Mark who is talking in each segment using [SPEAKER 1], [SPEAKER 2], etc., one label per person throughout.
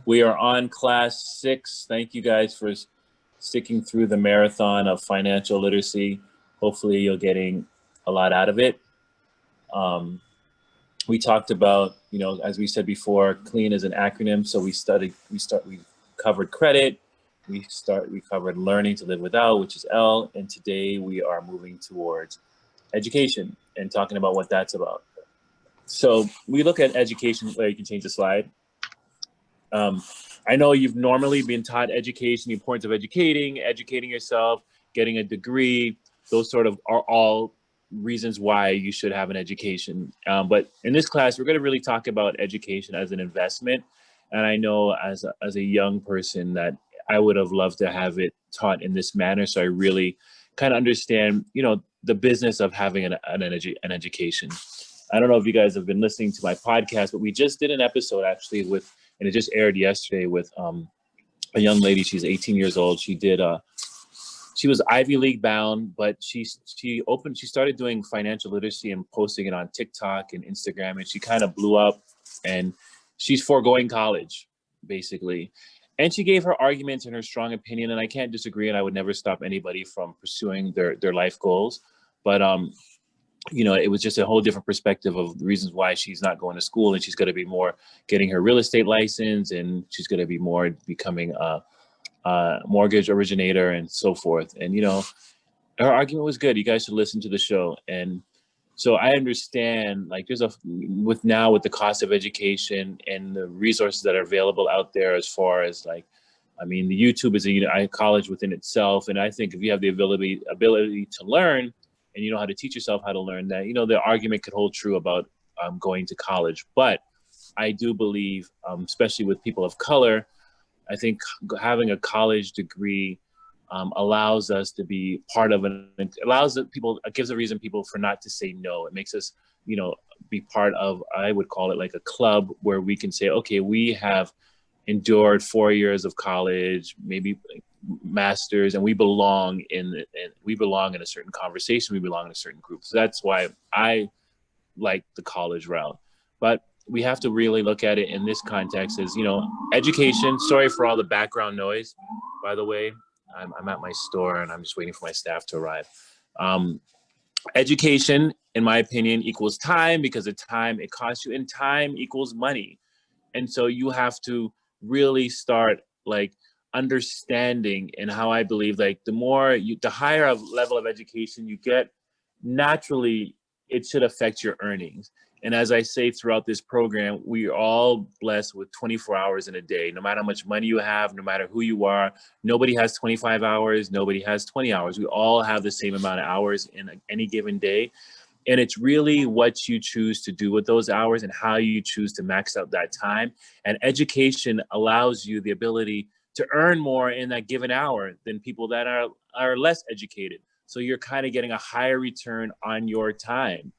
[SPEAKER 1] We are on class 6. Thank you guys for sticking through the marathon of financial literacy. Hopefully you're getting a lot out of it. We talked about, as we said before, CLEAN is an acronym. So we covered credit. We covered learning to live without, which is L. And today we are moving towards education and talking about what that's about. So we look at education. You can change the slide. I know you've normally been taught education, the importance of educating yourself, getting a degree. Those sort of are all reasons why you should have an education. But in this class, we're going to really talk about education as an investment. And I know as a young person that I would have loved to have it taught in this manner. So I really kind of understand, the business of having an education. I don't know if you guys have been listening to my podcast, but we just did an episode actually and it just aired yesterday with a young lady. She's 18 years old. She was Ivy League bound, but she started doing financial literacy and posting it on TikTok and Instagram, and she kind of blew up, and she's foregoing college, basically. And she gave her arguments and her strong opinion, and I can't disagree, and I would never stop anybody from pursuing their life goals. But it was just a whole different perspective of the reasons why she's not going to school, and she's going to be more getting her real estate license, and she's going to be more becoming a mortgage originator and so forth. And, her argument was good. You guys should listen to the show. And so I understand, with the cost of education and the resources that are available out there, as far as the YouTube is a college within itself. And I think if you have the ability to learn, and you know how to teach yourself how to learn, that, the argument could hold true about going to college. But I do believe, especially with people of color, I think having a college degree allows us to be part of it gives a reason people for not to say no. It makes us, be part of, I would call it like a club where we can say, okay, we have endured 4 years of college, maybe masters, and we belong in a certain conversation. We belong in a certain group. So that's why I like the college route. But we have to really look at it in this context as, education. Sorry for all the background noise, by the way. I'm at my store and I'm just waiting for my staff to arrive. Education, in my opinion, equals time, because the time it costs you, and time equals money. And so you have to really start understanding, and how I believe the higher level of education you get, naturally it should affect your earnings. And as I say throughout this program, we are all blessed with 24 hours in a day. No matter how much money you have, no matter who you are, nobody has 25 hours, nobody has 20 hours. We all have the same amount of hours in any given day. And it's really what you choose to do with those hours and how you choose to max out that time. And education allows you the ability to earn more in that given hour than people that are less educated. So you're kind of getting a higher return on your time,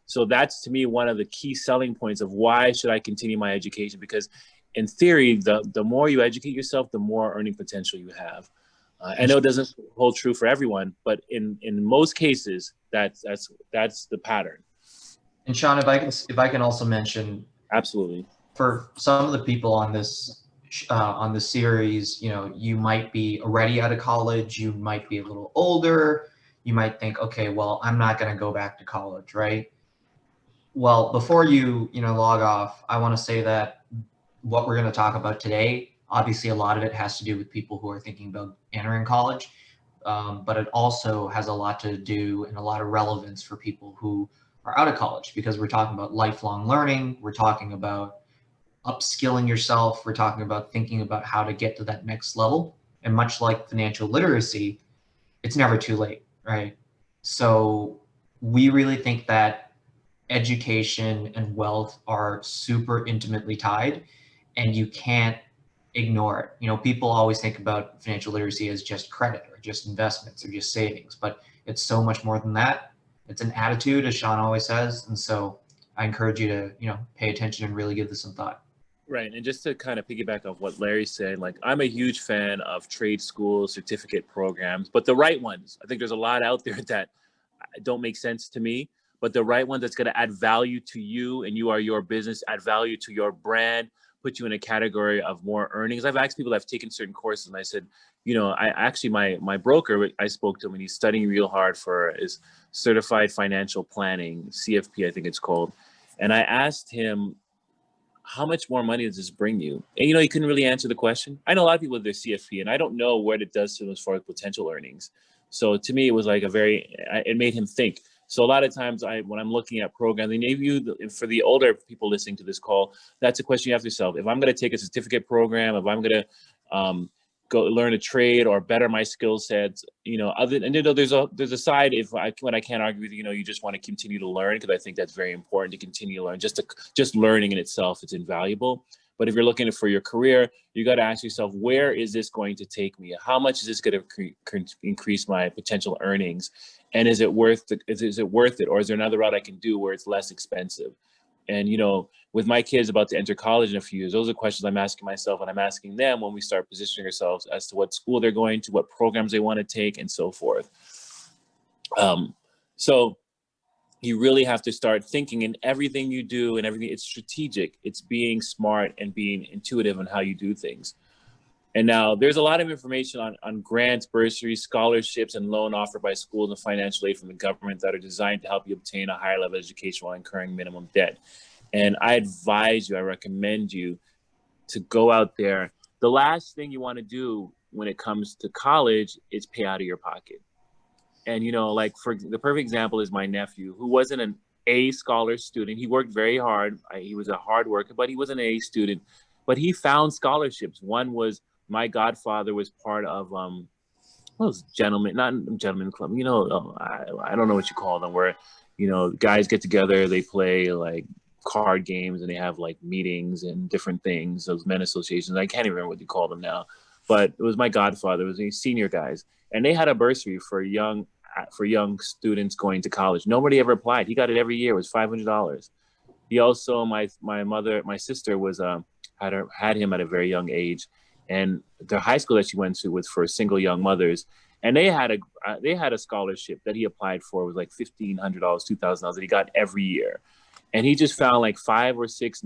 [SPEAKER 1] So that's, to me, one of the key selling points of why should I continue my education, because in theory, the more you educate yourself, the more earning potential you have. I know it doesn't hold true for everyone, but in most cases, that's the pattern.
[SPEAKER 2] And Sean, if I can also mention,
[SPEAKER 1] absolutely,
[SPEAKER 2] for some of the people on this series, you might be already out of college, you might be a little older, you might think, okay, well, I'm not going to go back to college, right? Well, before you log off, I want to say that what we're going to talk about today, obviously a lot of it has to do with people who are thinking about entering college, but it also has a lot to do and a lot of relevance for people who are out of college, because we're talking about lifelong learning, we're talking about upskilling yourself, we're talking about thinking about how to get to that next level. And much like financial literacy, it's never too late, right? So we really think that education and wealth are super intimately tied, and you can't ignore it. People always think about financial literacy as just credit or just investments or just savings, but it's so much more than that. It's an attitude, as Sean always says. And so I encourage you to, pay attention and really give this some thought.
[SPEAKER 1] Right. And just to kind of piggyback off what Larry said, I'm a huge fan of trade school certificate programs, but the right ones. I think there's a lot out there that don't make sense to me, but the right one that's going to add value to you, and you are your business, add value to your brand, put you in a category of more earnings. I've asked people that have taken certain courses, and I said, you know, I actually, my broker, I spoke to him, and he's studying real hard for his certified financial planning, CFP, I think it's called. And I asked him, how much more money does this bring you? And, you know, he couldn't really answer the question. I know a lot of people with their CFP, and I don't know what it does to them as far as potential earnings. So to me, it was like it made him think. So a lot of times when I'm looking at programs, and maybe for the older people listening to this call, that's a question you have to yourself. If I'm going to take a certificate program, if I'm going to go learn a trade or better my skill sets, you know, and you know, there's a side when I can't argue with you know, you just want to continue to learn, because I think that's very important to continue to learn. Just learning in itself, it's invaluable. But if you're looking for your career, you got to ask yourself, where is this going to take me? How much is this going to increase my potential earnings? And is it worth it? Is it worth it? Or is there another route I can do where it's less expensive? And, you know, with my kids about to enter college in a few years, those are questions I'm asking myself, and I'm asking them when we start positioning ourselves as to what school they're going to, what programs they want to take, and so forth. So you really have to start thinking in everything you do, and everything. It's strategic. It's being smart and being intuitive in how you do things. And now there's a lot of information on grants, bursaries, scholarships, and loan offered by schools and financial aid from the government that are designed to help you obtain a higher level of education while incurring minimum debt. And I recommend you to go out there. The last thing you want to do when it comes to college is pay out of your pocket. And, you know, like for the perfect example is my nephew, who wasn't an A scholar student. He worked very hard. He was a hard worker, but he was an A student. But he found scholarships. One was, my godfather was part of those not gentleman club. You know, I don't know what you call them, where, you know, guys get together, they play like card games, and they have like meetings and different things. Those men associations. I can't even remember what you call them now. But it was my godfather. It was these senior guys, and they had a bursary for young students going to college. Nobody ever applied. He got it every year. It was $500. He also, my sister was had him at a very young age. And the high school that she went to was for single young mothers, and they had a scholarship that he applied for. It was like $1,500, $2,000 that he got every year, and he just found like 5 or 6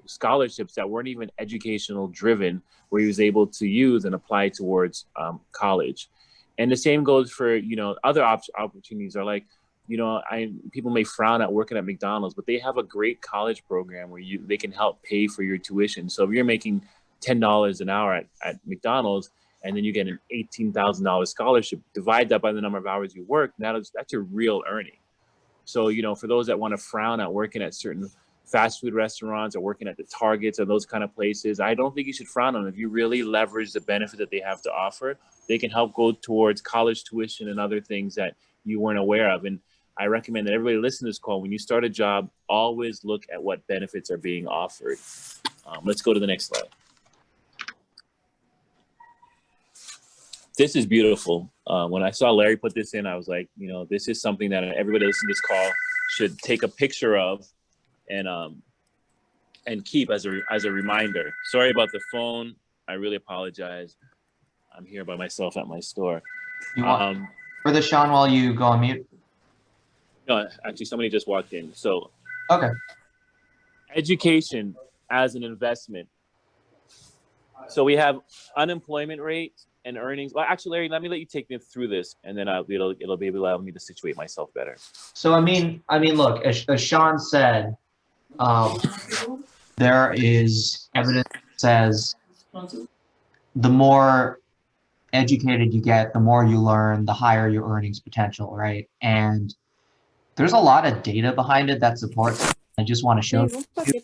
[SPEAKER 1] scholarships that weren't even educational driven, where he was able to use and apply towards college. And the same goes for, you know, other opportunities are like, you know, people may frown at working at McDonald's, but they have a great college program where they can help pay for your tuition. So if you're making $10 an hour at McDonald's, and then you get an $18,000 scholarship, divide that by the number of hours you work, that's your real earning. So, you know, for those that want to frown at working at certain fast food restaurants or working at the Targets or those kind of places, I don't think you should frown on them. If you really leverage the benefit that they have to offer, they can help go towards college tuition and other things that you weren't aware of. And I recommend that everybody listen to this call. When you start a job, always look at what benefits are being offered. Let's go to the next slide. This is beautiful. When I saw Larry put this in, I was like, you know, this is something that everybody listening to this call should take a picture of and keep as a reminder. Sorry about the phone. I really apologize. I'm here by myself at my store.
[SPEAKER 2] You want further, Sean, while you go on mute?
[SPEAKER 1] No, actually, somebody just walked in. So,
[SPEAKER 2] okay.
[SPEAKER 1] Education as an investment. So we have unemployment rate and earnings. Well, actually, Larry, let me let you take me through this, and then it'll be able to allow me to situate myself better.
[SPEAKER 2] So I mean, look, as Sean said, there is evidence that says the more educated you get, the more you learn, the higher your earnings potential, right? And there's a lot of data behind it that supports it. I just want to show you,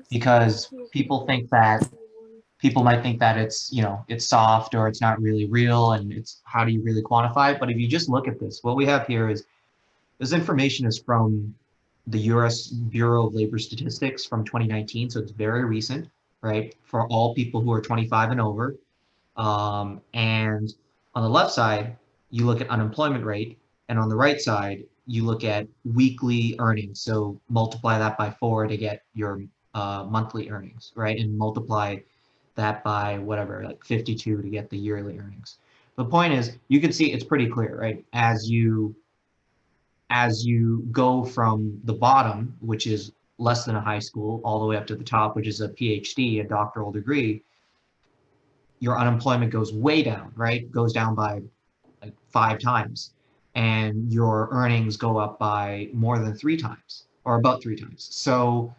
[SPEAKER 2] because people might think that it's, you know, it's soft or it's not really real, and it's how do you really quantify it? But if you just look at this, what we have here is this information is from the US Bureau of Labor Statistics from 2019, so it's very recent, right? For all people who are 25 and over. And on the left side, you look at unemployment rate, and on the right side, you look at weekly earnings. So multiply that by 4 to get your monthly earnings, right? And multiply that by whatever, like 52 to get the yearly earnings. The point is, you can see it's pretty clear, right? As you go from the bottom, which is less than a high school, all the way up to the top, which is a PhD, a doctoral degree, your unemployment goes way down, right? Goes down by like 5 times, and your earnings go up by more than 3 times, or about 3 times. So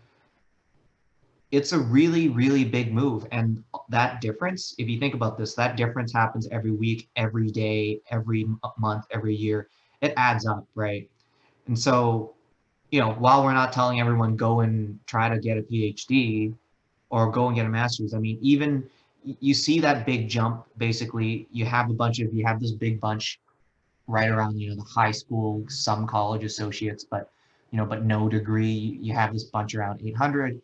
[SPEAKER 2] it's a really, really big move. And that difference, if you think about this, that difference happens every week, every day, every month, every year. It adds up, right? And so, while we're not telling everyone go and try to get a PhD or go and get a master's, I mean, even you see that big jump. Basically, you have this big bunch right around, the high school, some college associates, but no degree. You have this bunch around 800,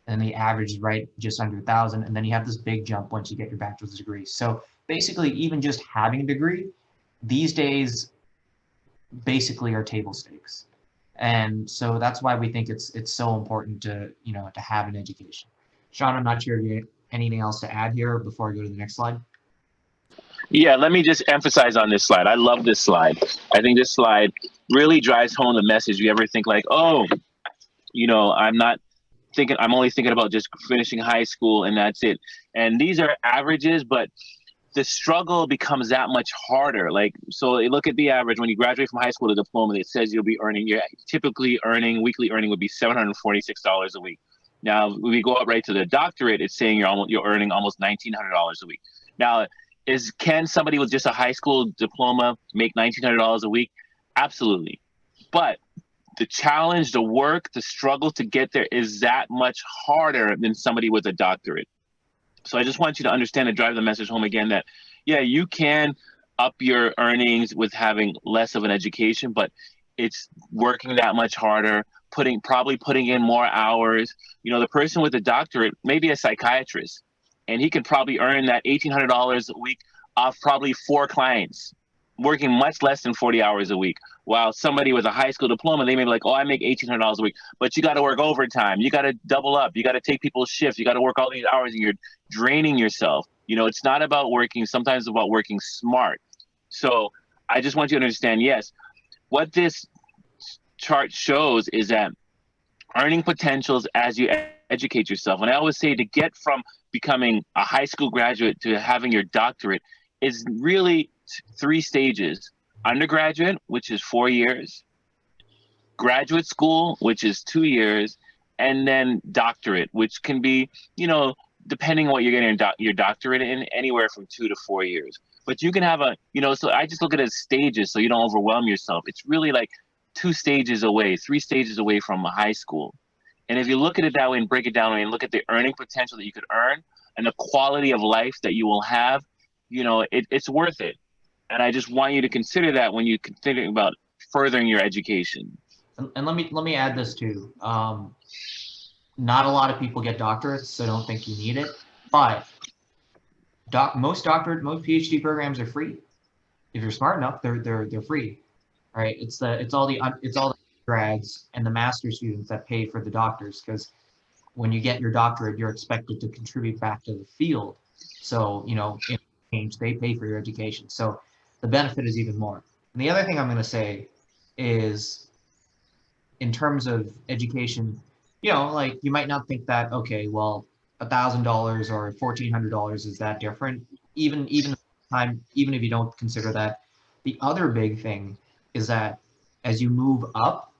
[SPEAKER 2] and the average is right just under 1,000, and then you have this big jump once you get your bachelor's degree. So basically, even just having a degree these days basically are table stakes. And so that's why we think it's so important to have an education. Sean, I'm not sure if you have anything else to add here before I go to the next slide.
[SPEAKER 1] Yeah, let me just emphasize on this slide. I love this slide. I think this slide really drives home the message. You ever think like, oh, I'm only thinking about just finishing high school and that's it. And these are averages, but the struggle becomes that much harder. Like, so look at the average. When you graduate from high school to diploma, it says you'll be earning, you're typically earning, weekly earning would be $746 a week. Now, when we go up right to the doctorate, it's saying you're earning almost $1,900 a week. Now, can somebody with just a high school diploma make $1,900 a week? Absolutely. But the challenge, the work, the struggle to get there is that much harder than somebody with a doctorate. So I just want you to understand and drive the message home again that, yeah, you can up your earnings with having less of an education, but it's working that much harder, probably putting in more hours. The person with a doctorate may be a psychiatrist, and he can probably earn that $1,800 a week off probably 4 clients, working much less than 40 hours a week. While somebody with a high school diploma, they may be like, oh, I make $1,800 a week, but you got to work overtime. You got to double up. You got to take people's shifts. You got to work all these hours and you're draining yourself. It's not about working. Sometimes it's about working smart. So I just want you to understand, yes, what this chart shows is that earning potentials as you educate yourself. And I always say to get from becoming a high school graduate to having your doctorate is really 3 stages. Undergraduate, which is 4 years, graduate school, which is 2 years, and then doctorate, which can be, depending on what you're getting your doctorate in, anywhere from 2 to 4 years. But you can have so I just look at it as stages so you don't overwhelm yourself. It's really like 2 stages away, 3 stages away from high school. And if you look at it that way and break it down and look at the earning potential that you could earn and the quality of life that you will have, it's worth it. And I just want you to consider that when you consider about furthering your education.
[SPEAKER 2] And let me add this too. Not a lot of people get doctorates, so don't think you need it. But most PhD programs are free. If you're smart enough, they're free, right? It's all the grads and the master's students that pay for the doctors, because when you get your doctorate, you're expected to contribute back to the field. So in exchange, they pay for your education. So the benefit is even more. And the other thing I'm going to say is, in terms of education, like you might not think that, okay, well, $1,000 or $1,400 is that different. Even if you don't consider that, the other big thing is that as you move up,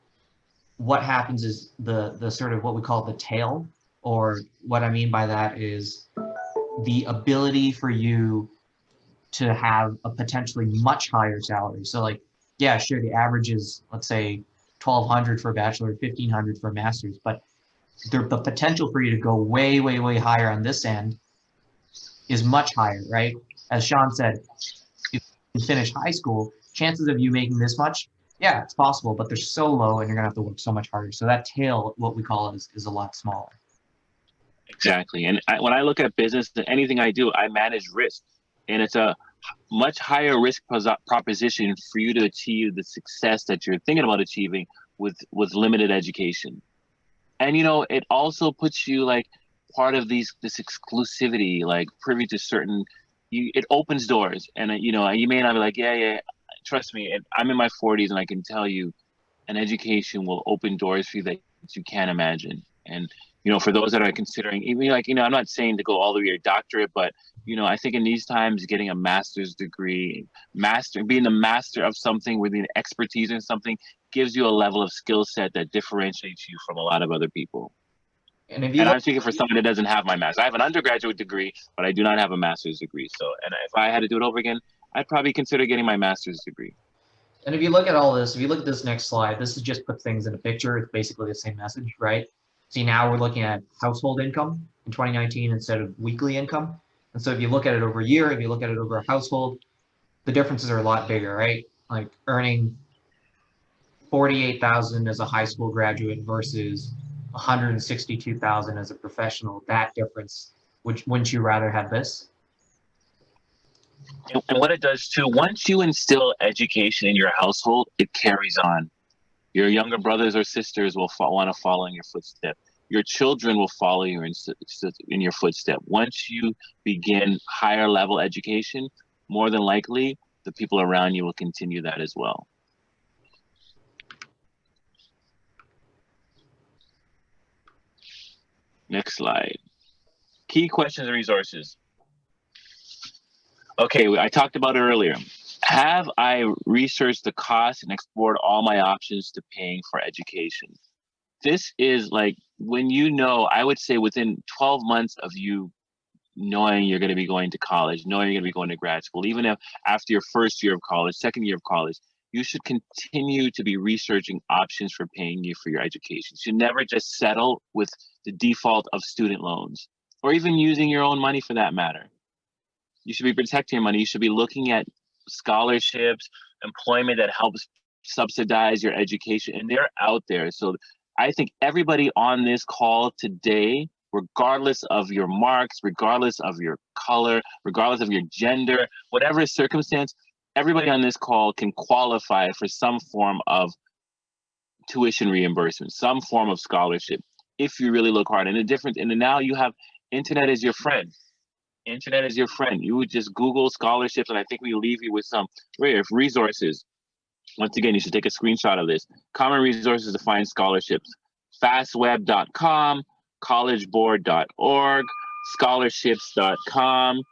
[SPEAKER 2] what happens is the sort of what we call the tail, or what I mean by that is the ability for you to have a potentially much higher salary. So like, yeah, sure, the average is, let's say, $1,200 for a bachelor, $1,500 for a master's, but the potential for you to go way, way, way higher on this end is much higher, right? As Sean said, if you finish high school, chances of you making this much, yeah, it's possible, but they're so low and you're gonna have to work so much harder. So that tail, what we call it, is a lot smaller.
[SPEAKER 1] Exactly. And when I look at business, anything I do, I manage risk. And it's a much higher risk proposition for you to achieve the success that you're thinking about achieving with limited education. And, it also puts you like part of this exclusivity, like privy to certain, it opens doors. And, you may not be like, yeah, trust me. I'm in my 40s and I can tell you an education will open doors for you that you can't imagine. And, you know, for those that are considering, even like, you know, I'm not saying to go all the way to your doctorate, but, you know, I think in these times, getting a master's degree, being the master of something, with an expertise in something, gives you a level of skill set that differentiates you from a lot of other people.
[SPEAKER 2] And if you
[SPEAKER 1] And
[SPEAKER 2] look,
[SPEAKER 1] I'm speaking for someone that doesn't have my master's. I have an undergraduate degree, but I do not have a master's degree. So, and if I had to do it over again, I'd probably consider getting my master's degree.
[SPEAKER 2] and if you look at all this, if you look at this next slide, this is just put things in a picture. It's basically the same message, right? See, now we're looking at household income in 2019 instead of weekly income. And so if you look at it over a year, if you look at it over a household, the differences are a lot bigger, right? Like earning 48,000 as a high school graduate versus 162,000 as a professional. That difference, which wouldn't you rather have this?
[SPEAKER 1] And what it does too, once you instill education in your household, it carries on. Your younger brothers or sisters will want to follow in your footstep. Your children will follow you in your footstep. Once you begin higher level education, more than likely, the people around you will continue that as well. Next slide. Key questions and resources. Okay, I talked about it earlier. Have I researched the cost and explored all my options to paying for education? This is like when you know, I would say within 12 months of you knowing you're going to be going to college, knowing you're going to be going to grad school, even if after your first year of college, second year of college, you should continue to be researching options for paying you for your education. You should never just settle with the default of student loans, or even using your own money for that matter. You should be protecting your money. You should be looking at scholarships, employment that helps subsidize your education, and they're out there. So I think everybody on this call today, regardless of your marks, regardless of your color, regardless of your gender, whatever circumstance, everybody on this call can qualify for some form of tuition reimbursement, some form of scholarship, if you really look hard. And the difference, and now you have internet as your friend. Internet is your friend. You would just Google scholarships, and I think we leave you with some resources. Once again, you should take a screenshot of this. Common resources to find scholarships: fastweb.com, collegeboard.org, scholarships.com,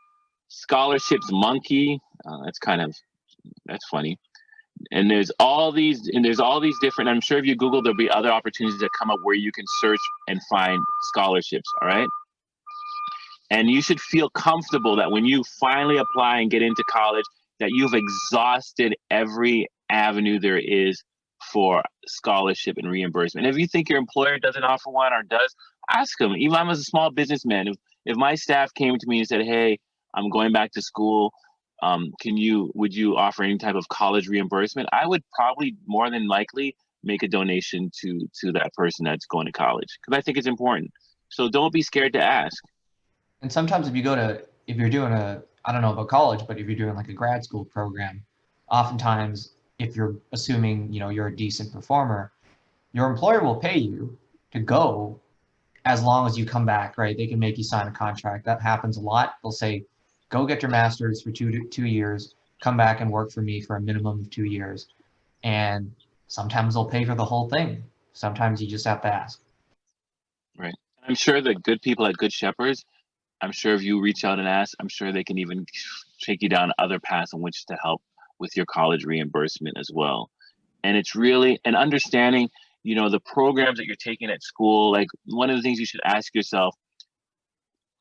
[SPEAKER 1] scholarships monkey. That's funny. And there's all these different, I'm sure if you Google, there'll be other opportunities that come up where you can search and find scholarships, all right? And you should feel comfortable that when you finally apply and get into college, that you've exhausted every avenue there is for scholarship and reimbursement. And if you think your employer doesn't offer one or does, ask them. Even I'm as a small businessman, if my staff came to me and said, "Hey, I'm going back to school, would you offer any type of college reimbursement?" I would probably more than likely make a donation to that person that's going to college, because I think it's important. So don't be scared to ask.
[SPEAKER 2] And sometimes if you're doing I don't know about college, but if you're doing like a grad school program, oftentimes if you're assuming, you're a decent performer, your employer will pay you to go as long as you come back, right? They can make you sign a contract. That happens a lot. They'll say, go get your master's for two years, come back and work for me for a minimum of 2 years. And sometimes they'll pay for the whole thing. Sometimes you just have to ask.
[SPEAKER 1] Right. I'm sure the good people at Good Shepherds, I'm sure if you reach out and ask, I'm sure they can even take you down other paths in which to help with your college reimbursement as well. And it's really an understanding, the programs that you're taking at school. Like, one of the things you should ask yourself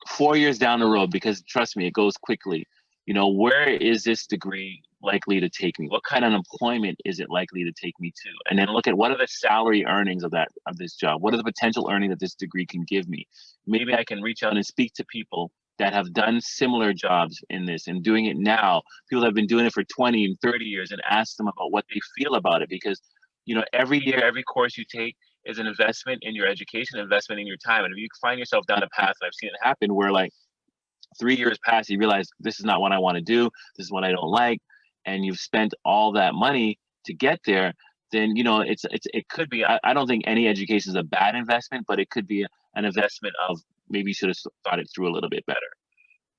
[SPEAKER 1] 4 years down the road, because trust me, it goes quickly, where is this degree likely to take me? What kind of employment is it likely to take me to? And then look at what are the salary earnings of this job? What are the potential earnings that this degree can give me? Maybe I can reach out and speak to people that have done similar jobs in this and doing it now. People that have been doing it for 20 and 30 years, and ask them about what they feel about it. Because, every year, every course you take is an investment in your education, investment in your time. And if you find yourself down a path, and I've seen it happen, where like 3 years pass, you realize this is not what I want to do, this is what I don't like, and you've spent all that money to get there, then it could be. I don't think any education is a bad investment, but it could be an investment of maybe you should have thought it through a little bit better.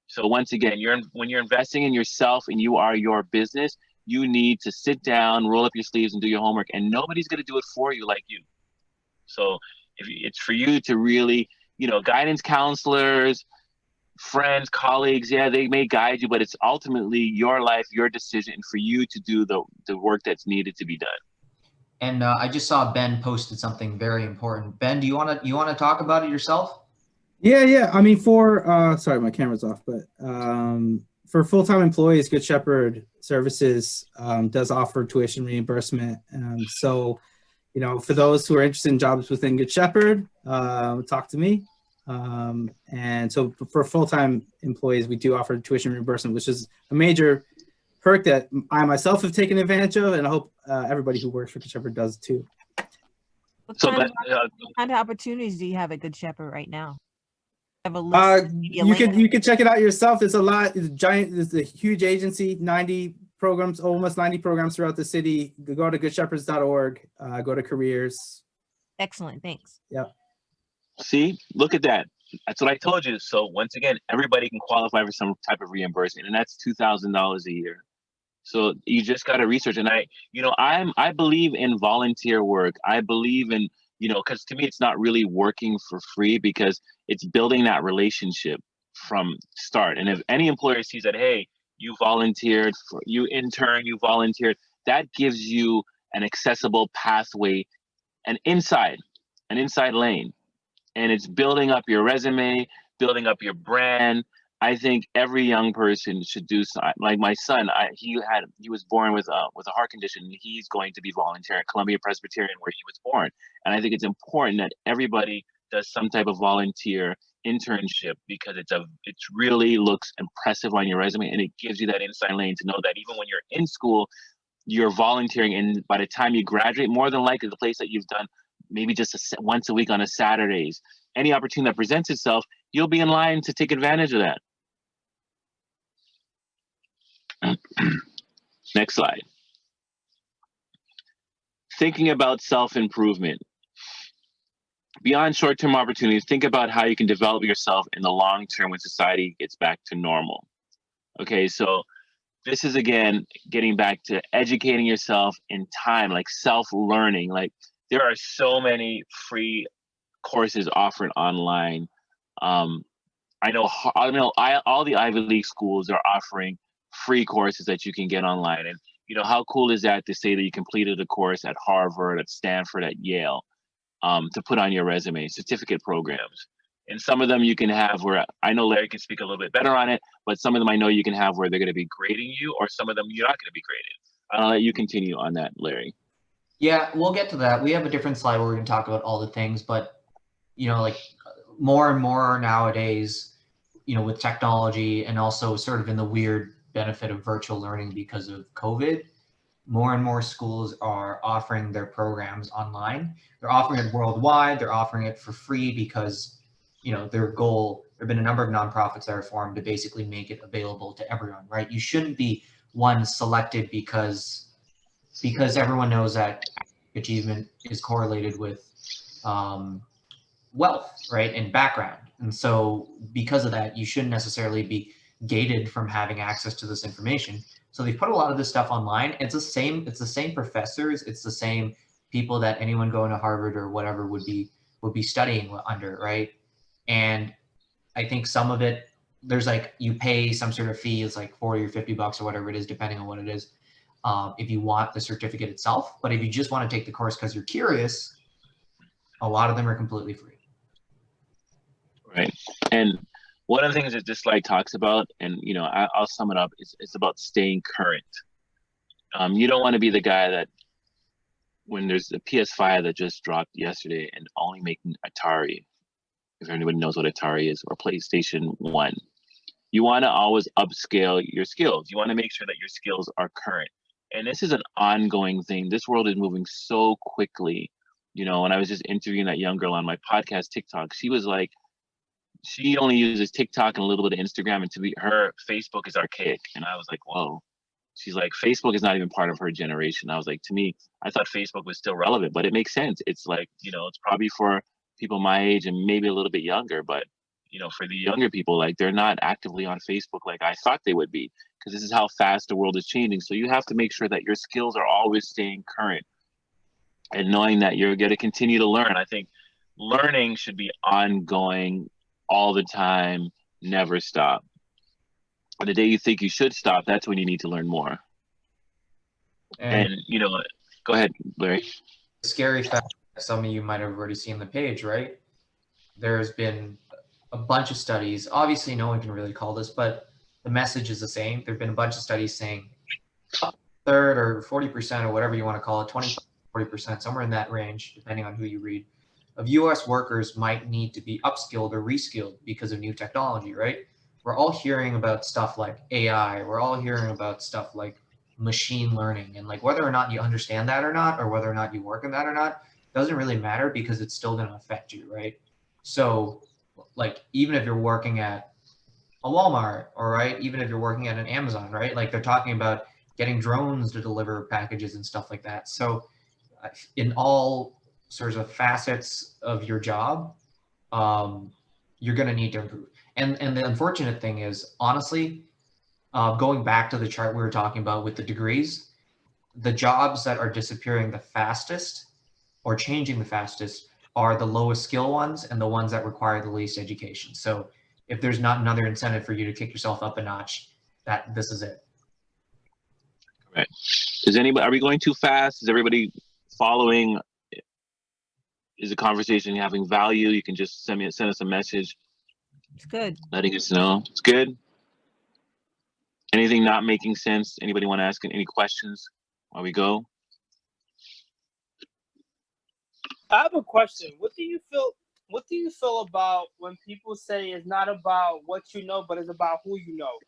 [SPEAKER 1] So once again, when you're investing in yourself and you are your business, you need to sit down, roll up your sleeves, and do your homework. And nobody's going to do it for you like you. So It's for you to really, guidance counselors, friends, colleagues, yeah, they may guide you, but it's ultimately your life, your decision, for you to do the work that's needed to be done.
[SPEAKER 2] And I just saw Ben posted something very important. Ben, do you wanna talk about it yourself?
[SPEAKER 3] Yeah. I mean, for sorry, my camera's off, but for full-time employees, Good Shepherd Services does offer tuition reimbursement. So, for those who are interested in jobs within Good Shepherd, talk to me. And so for full-time employees, we do offer tuition reimbursement, which is a major perk that I myself have taken advantage of, and I hope everybody who works for Good Shepherd does too.
[SPEAKER 4] What
[SPEAKER 1] So,
[SPEAKER 4] kind,
[SPEAKER 1] but
[SPEAKER 4] of, what kind of opportunities do you have at Good Shepherd right now? Have a list.
[SPEAKER 3] You can check it out yourself. There's a lot. It's a huge agency. 90 programs, almost 90 programs throughout the city. Go to goodshepherds.org. Go to careers.
[SPEAKER 4] Excellent. Thanks.
[SPEAKER 3] Yep.
[SPEAKER 1] see, look at that. That's what I told you. So once again, everybody can qualify for some type of reimbursement, and that's $2,000 a year. So you just got to research. And I believe in volunteer work. I believe in, because to me, it's not really working for free, because it's building that relationship from start. And if any employer sees that, hey, you volunteered, you intern, you volunteered, that gives you an accessible pathway, an inside lane. And it's building up your resume, building up your brand. I think every young person should do so. Like my son, he was born with a heart condition. He's going to be volunteering at Columbia Presbyterian, where he was born. And I think it's important that everybody does some type of volunteer internship, because it really looks impressive on your resume, and it gives you that inside lane to know that even when you're in school, you're volunteering, and by the time you graduate, more than likely the place that you've done maybe just once a week on a Saturdays, any opportunity that presents itself, you'll be in line to take advantage of that. Next slide. Thinking about self-improvement. Beyond short-term opportunities, think about how you can develop yourself in the long term when society gets back to normal. Okay, so this is, again, getting back to educating yourself in time, like self-learning. Like, there are so many free courses offered online. I know all the Ivy League schools are offering free courses that you can get online. And how cool is that, to say that you completed a course at Harvard, at Stanford, at Yale, to put on your resume, certificate programs. And some of them you can have where, I know Larry can speak a little bit better on it, but some of them I know you can have where they're going to be grading you, or some of them you're not going to be graded. I'll let you continue on that, Larry.
[SPEAKER 2] Yeah, we'll get to that. We have a different slide where we're going to talk about all the things, but like more and more nowadays, with technology, and also sort of in the weird benefit of virtual learning because of COVID, more and more schools are offering their programs online. They're offering it worldwide. They're offering it for free because, their goal, there have been a number of nonprofits that are formed to basically make it available to everyone, right? You shouldn't be one selected because everyone knows that achievement is correlated with wealth, right, and background. And so because of that, you shouldn't necessarily be gated from having access to this information. So they've put a lot of this stuff online. It's the same professors, it's the same people that anyone going to Harvard or whatever would be studying under, right? And I think some of it, there's like, you pay some sort of fee, it's like 40 or 50 bucks or whatever it is, depending on what it is, if you want the certificate itself. But if you just want to take the course because you're curious, a lot of them are completely free.
[SPEAKER 1] Right. And one of the things that this slide talks about, and I'll sum it up, it's about staying current. You don't want to be the guy that, when there's a PS5 that just dropped yesterday and only making Atari, if anybody knows what Atari is, or PlayStation 1, you want to always upscale your skills. You want to make sure that your skills are current. And this is an ongoing thing. This world is moving so quickly. When I was just interviewing that young girl on my podcast, TikTok, she was like, she only uses TikTok and a little bit of Instagram, and to be her, Facebook is archaic. And I was like, whoa. She's like, Facebook is not even part of her generation. I was like, to me, I thought Facebook was still relevant, but it makes sense. It's like, it's probably for people my age and maybe a little bit younger, but for the younger people, like, they're not actively on Facebook like I thought they would be, because this is how fast the world is changing. So you have to make sure that your skills are always staying current, and knowing that you're going to continue to learn. I think learning should be ongoing all the time, never stop. And the day you think you should stop, that's when you need to learn more.
[SPEAKER 2] And
[SPEAKER 1] And go ahead, Larry.
[SPEAKER 2] the scary fact, some of you might have already seen the page, right? There's been a bunch of studies. Obviously, no one can really call this, but the message is the same. There've been a bunch of studies saying a third or 40% or whatever you want to call it, 20, 40%, somewhere in that range, depending on who you read, of US workers might need to be upskilled or reskilled because of new technology, right? We're all hearing about stuff like AI. We're all hearing about stuff like machine learning, and like whether or not you understand that or not, or whether or not you work in that or not, doesn't really matter because it's still going to affect you, right? So like even if you're working at a Walmart, all right, even if you're working at an Amazon, right? Like they're talking about getting drones to deliver packages and stuff like that. So in all sorts of facets of your job, you're going to need to improve. And the unfortunate thing is, honestly, going back to the chart we were talking about with the degrees, the jobs that are disappearing the fastest or changing the fastest are the lowest skill ones and the ones that require the least education. So if there's not another incentive for you to kick yourself up a notch, this is it.
[SPEAKER 1] Right. Is anybody, are we going too fast? Is everybody following? Is the conversation having value? You can just send us a message.
[SPEAKER 4] It's good.
[SPEAKER 1] Letting us know. It's good. Anything not making sense? Anybody want to ask any questions while we go?
[SPEAKER 5] I have a question. What do you feel about when people say it's not about what you know, but it's about who you know?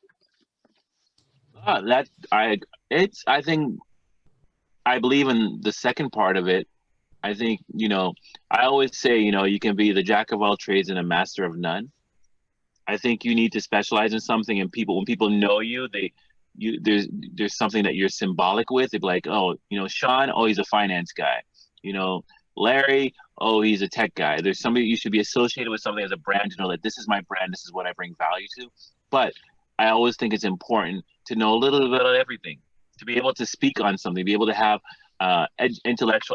[SPEAKER 1] I believe in the second part of it. I think, I always say, you can be the jack of all trades and a master of none. I think you need to specialize in something, and when people know you, there's something that you're symbolic with. They'd be like, oh, Sean, oh, he's a finance guy. Larry, oh, he's a tech guy. There's somebody you should be associated with, something as a brand to know that this is my brand, this is what I bring value to. But I always think it's important to know a little bit about everything, to be able to speak on something, be able to have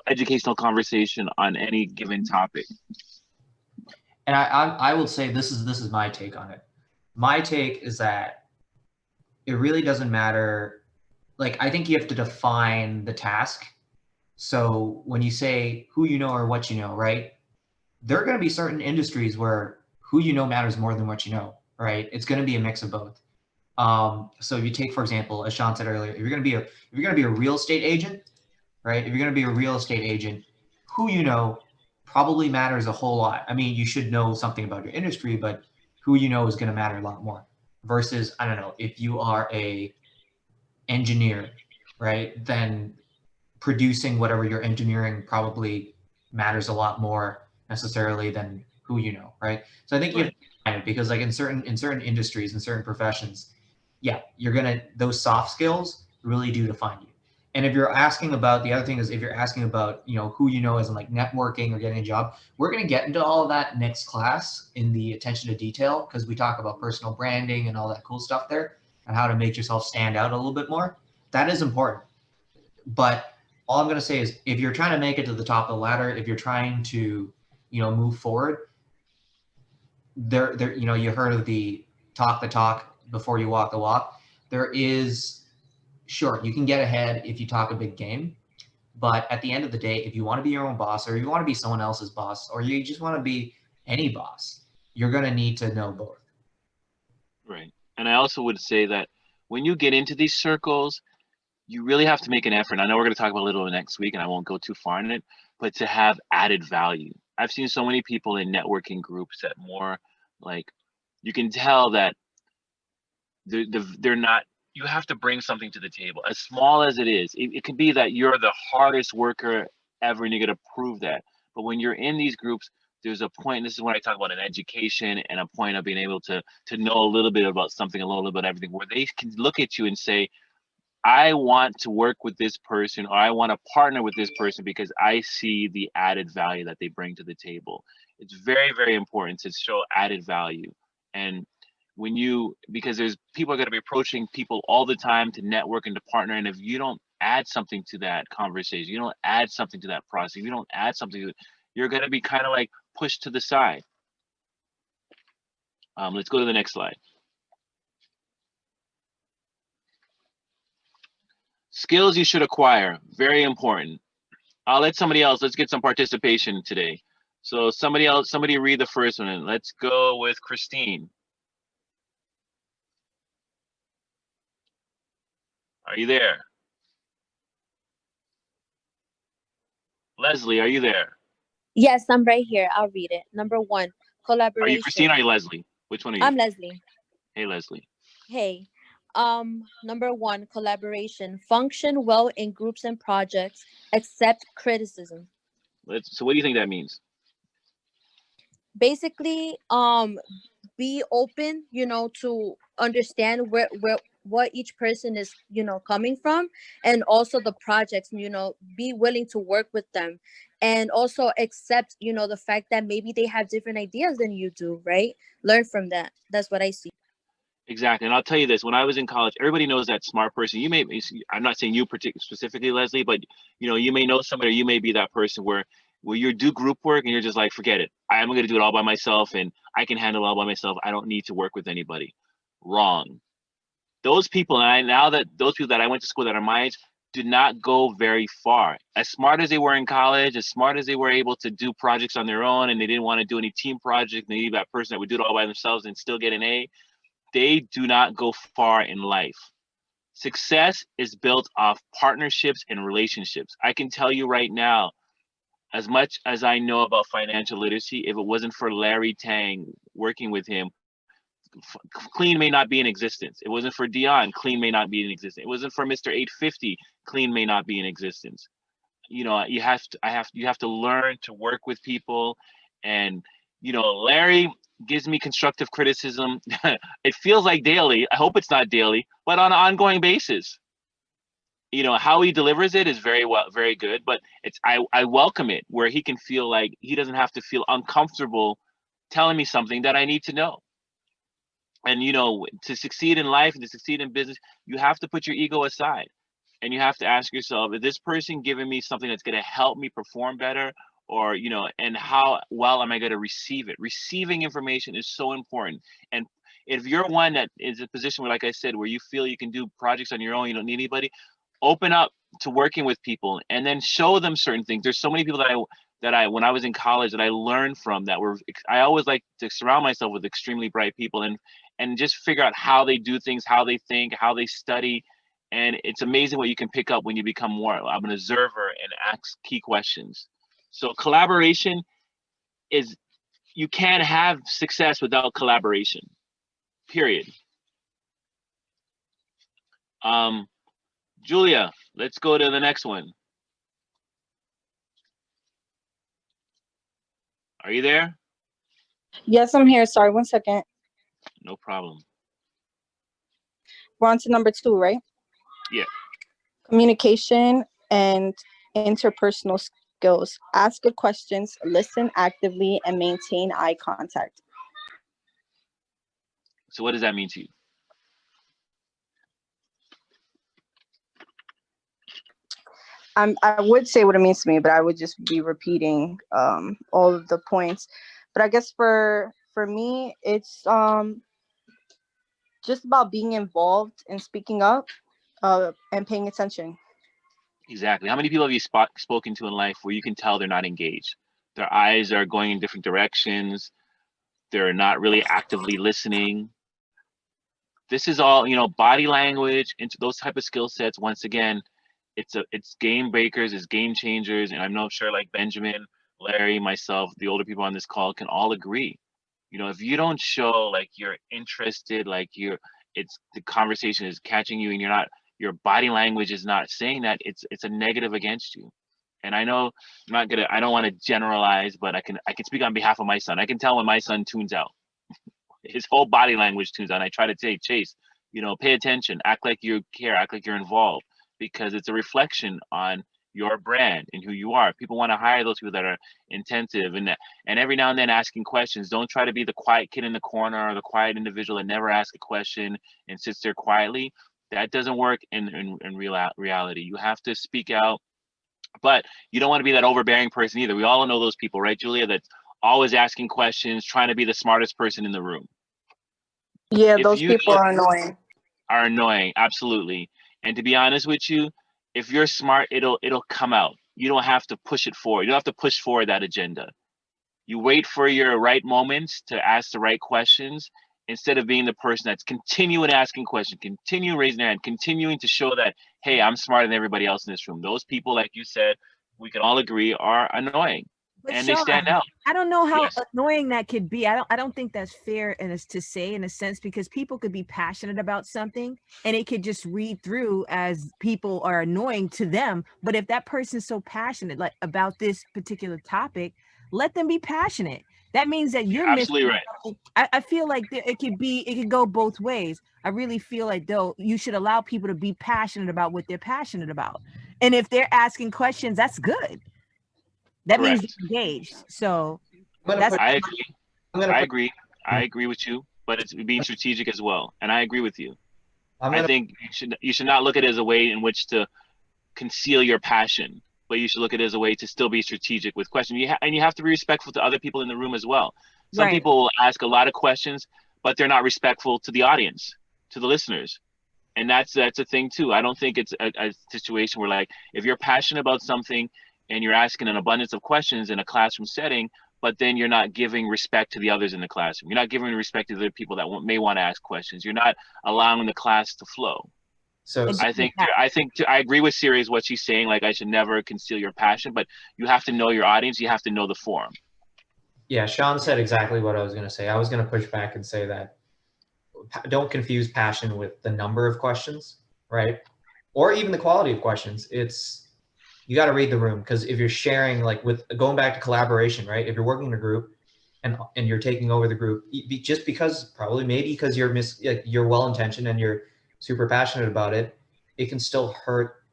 [SPEAKER 1] educational conversation on any given topic.
[SPEAKER 2] And I will say this is my take on it. My take is that it really doesn't matter. Like, I think you have to define the task. So when you say who you know or what you know, right? There are going to be certain industries where who you know matters more than what you know, right? It's going to be a mix of both. So if you take, for example, as Sean said earlier, if you're going to be a real estate agent, right? If you're going to be a real estate agent, who you know probably matters a whole lot. I mean, you should know something about your industry, but who you know is going to matter a lot more. Versus, I don't know, if you are a engineer, right? Then producing whatever you're engineering probably matters a lot more necessarily than who you know, right? So I think you have to find it, because like in certain industries, in certain professions, yeah, those soft skills really do define you. And if you're asking about, the other thing is, if you're asking about, who you know as in like networking or getting a job, we're going to get into all of that next class in the attention to detail, because we talk about personal branding and all that cool stuff there and how to make yourself stand out a little bit more. That is important. But all I'm going to say is, if you're trying to make it to the top of the ladder, if you're trying to, move forward, you heard of the talk before you walk the walk. There is, sure, you can get ahead if you talk a big game, but at the end of the day, if you want to be your own boss, or you want to be someone else's boss, or you just want to be any boss, you're going to need to know both.
[SPEAKER 1] Right. And I also would say that when you get into these circles, you really have to make an effort. I know we're going to talk about a little next week, and I won't go too far in it, but to have added value. I've seen so many people in networking groups that more like, you can tell that they're not, you have to bring something to the table, as small as it is. It could be that you're the hardest worker ever, and you're going to prove that. But when you're in these groups, there's a point, and this is when I talk about an education and a point of being able to know a little bit about something, a little bit of everything, where they can look at you and say, I want to work with this person, or I want to partner with this person because I see the added value that they bring to the table. It's very, very important to show added value. And because there's people are going to be approaching people all the time to network and to partner. And if you don't add something to that conversation, you don't add something to that process, you don't add something to it, you're going to be kind of like pushed to the side. Let's go to the next slide. Skills you should acquire, very important. I'll let somebody else, let's get some participation today. So somebody read the first one, and let's go with Christine. Are you there? Leslie, are you there?
[SPEAKER 6] Yes, I'm right here. I'll read it. Number 1,
[SPEAKER 1] Are
[SPEAKER 6] collaboration.
[SPEAKER 1] you Christine or are you Leslie? Which one are you?
[SPEAKER 6] I'm Leslie.
[SPEAKER 1] Hey, Leslie.
[SPEAKER 6] Hey. Number 1, collaboration. Function well in groups and projects. Accept criticism.
[SPEAKER 1] So what do you think that means?
[SPEAKER 6] Basically, be open, to understand what each person is, coming from, and also the projects, be willing to work with them, and also accept, the fact that maybe they have different ideas than you do, right? Learn from that. That's what I see.
[SPEAKER 1] Exactly. And I'll tell you this, when I was in college, everybody knows that smart person. I'm not saying you specifically, Leslie, but you may know somebody, or you may be that person where you do group work and you're just like, forget it. I'm going to do it all by myself and I can handle it all by myself. I don't need to work with anybody. Wrong. Those people that I went to school that are my age did not go very far. As smart as they were in college, as smart as they were able to do projects on their own, and they didn't want to do any team project, they needed that person that would do it all by themselves and still get an A. They do not go far in life. Success is built off partnerships and relationships. I can tell you right now, as much as I know about financial literacy, if it wasn't for Larry Tang working with him, Clean may not be in existence. It wasn't for Dion, Clean may not be in existence. It wasn't for Mr. 850, Clean may not be in existence. You have to learn to work with people. And Larry gives me constructive criticism. It feels like daily. I hope it's not daily, but on an ongoing basis. How he delivers it is very good, but I welcome it where he can feel like he doesn't have to feel uncomfortable telling me something that I need to know. And to succeed in life and to succeed in business, you have to put your ego aside, and you have to ask yourself, is this person giving me something that's going to help me perform better, or and how well am I going to receive it? Receiving information is so important. And if you're one that is in a position where, like I said, where you feel you can do projects on your own, you don't need anybody, open up to working with people and then show them certain things. There's so many people that I when I was in college that I learned from I always like to surround myself with extremely bright people and just figure out how they do things, how they think, how they study. And it's amazing what you can pick up when you become more of an observer and ask key questions. So collaboration you can't have success without collaboration, period. Julia, let's go to the next one. Are you there?
[SPEAKER 7] Yes, I'm here. Sorry, 1 second.
[SPEAKER 1] No problem.
[SPEAKER 7] We're on to number 2, right?
[SPEAKER 1] Yeah.
[SPEAKER 7] Communication and interpersonal skills. Ask good questions, listen actively, and maintain eye contact.
[SPEAKER 1] So what does that mean to you?
[SPEAKER 7] I would say what it means to me, but I would just be repeating all of the points. But I guess for me, it's just about being involved and speaking up and paying attention.
[SPEAKER 1] Exactly. How many people have you spoken to in life where you can tell they're not engaged? Their eyes are going in different directions. They're not really actively listening. This is all, body language, into those type of skill sets. Once again, it's game breakers, it's game changers. And I'm not sure, like Benjamin, Larry, myself, the older people on this call can all agree. If you don't show like you're interested, like the conversation is catching you and your body language is not saying that, it's a negative against you. And I know I don't want to generalize, but I can speak on behalf of my son. I can tell when my son tunes out. His whole body language tunes out. And I try to say, Chase, pay attention, act like you care, act like you're involved, because it's a reflection on your brand and who you are. People want to hire those people that are attentive and every now and then asking questions. Don't try to be the quiet kid in the corner or the quiet individual that never asks a question and sits there quietly. That doesn't work in reality. You have to speak out, but you don't want to be that overbearing person either. We all know those people, right, Julia? That's always asking questions, trying to be the smartest person in the room.
[SPEAKER 7] Yeah,
[SPEAKER 1] If
[SPEAKER 7] those
[SPEAKER 1] you
[SPEAKER 7] people are annoying.
[SPEAKER 1] are annoying, absolutely. And to be honest with you, if you're smart, it'll come out. You don't have to push it forward. You don't have to push forward that agenda. You wait for your right moments to ask the right questions instead of being the person that's continuing asking questions, continue raising their hand, continuing to show that, hey, I'm smarter than everybody else in this room. Those people, like you said, we can all agree are annoying,
[SPEAKER 4] But
[SPEAKER 1] and they stand
[SPEAKER 4] Sean,
[SPEAKER 1] out.
[SPEAKER 4] I don't know how
[SPEAKER 1] Yes.
[SPEAKER 4] annoying that could be. I don't think that's fair in to say in a sense, because people could be passionate about something and it could just read through as people are annoying to them. But if that person's so passionate like about this particular topic, let them be passionate. That means that you're
[SPEAKER 1] Absolutely
[SPEAKER 4] missing
[SPEAKER 1] right.
[SPEAKER 4] something. I feel like it could go both ways. I really feel like though you should allow people to be passionate about what they're passionate about. And if they're asking questions, that's good. That means
[SPEAKER 1] Correct.
[SPEAKER 4] they're engaged. So
[SPEAKER 2] I'm gonna
[SPEAKER 4] that's
[SPEAKER 2] put,
[SPEAKER 1] I agree.
[SPEAKER 2] I'm gonna
[SPEAKER 1] I
[SPEAKER 2] put,
[SPEAKER 1] agree. I agree with you, but it's being strategic as well. And I agree with you.
[SPEAKER 2] I'm
[SPEAKER 1] I
[SPEAKER 2] gonna,
[SPEAKER 1] think you should not look at it as a way in which to conceal your passion, but you should look at it as a way to still be strategic with questions. And you have to be respectful to other people in the room as well. Some
[SPEAKER 4] right.
[SPEAKER 1] people will ask a lot of questions, but they're not respectful to the audience, to the listeners. And that's a thing too. I don't think it's a situation where, like, if you're passionate about something and you're asking an abundance of questions in a classroom setting, but then you're not giving respect to the others in the classroom. You're not giving respect to the people that may want to ask questions. You're not allowing the class to flow.
[SPEAKER 2] so
[SPEAKER 4] And
[SPEAKER 1] I agree with Sirius what she's saying. Like, I should never conceal your passion, but you have to know your audience. You have to know the forum.
[SPEAKER 2] yeah, Sean said exactly what I was gonna say. I was gonna push back and say that don't confuse passion with the number of questions, right? Or even the quality of questions. You got to read the room, because if you're sharing, like, with going back to collaboration, right? If you're working in a group and you're taking over the group, just because maybe because you're well intentioned and you're super passionate about it, it can still hurt,